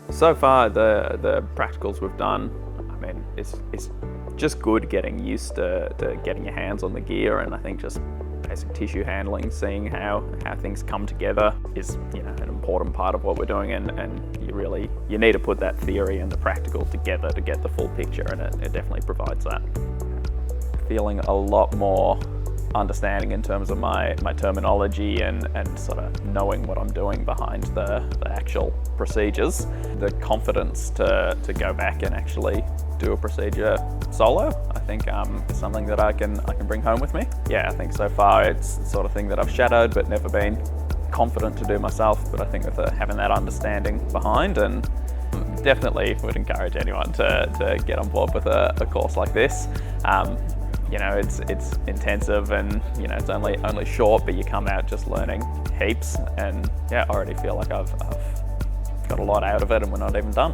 So far, the practicals we've done, I mean, it's just good getting used to getting your hands on the gear, and I think just basic tissue handling, seeing how things come together is, an important part of what we're doing, and you need to put that theory and the practical together to get the full picture, and it definitely provides that. Feeling a lot more understanding in terms of my terminology and sort of knowing what I'm doing behind the actual procedures. The confidence to go back and actually do a procedure solo, I think is something that I can bring home with me. Yeah, I think so far it's the sort of thing that I've shadowed but never been confident to do myself, but I think with having that understanding behind, and definitely would encourage anyone to get on board with a course like this. It's intensive, and it's only short, but you come out just learning heaps, and I already feel like I've got a lot out of it, and we're not even done.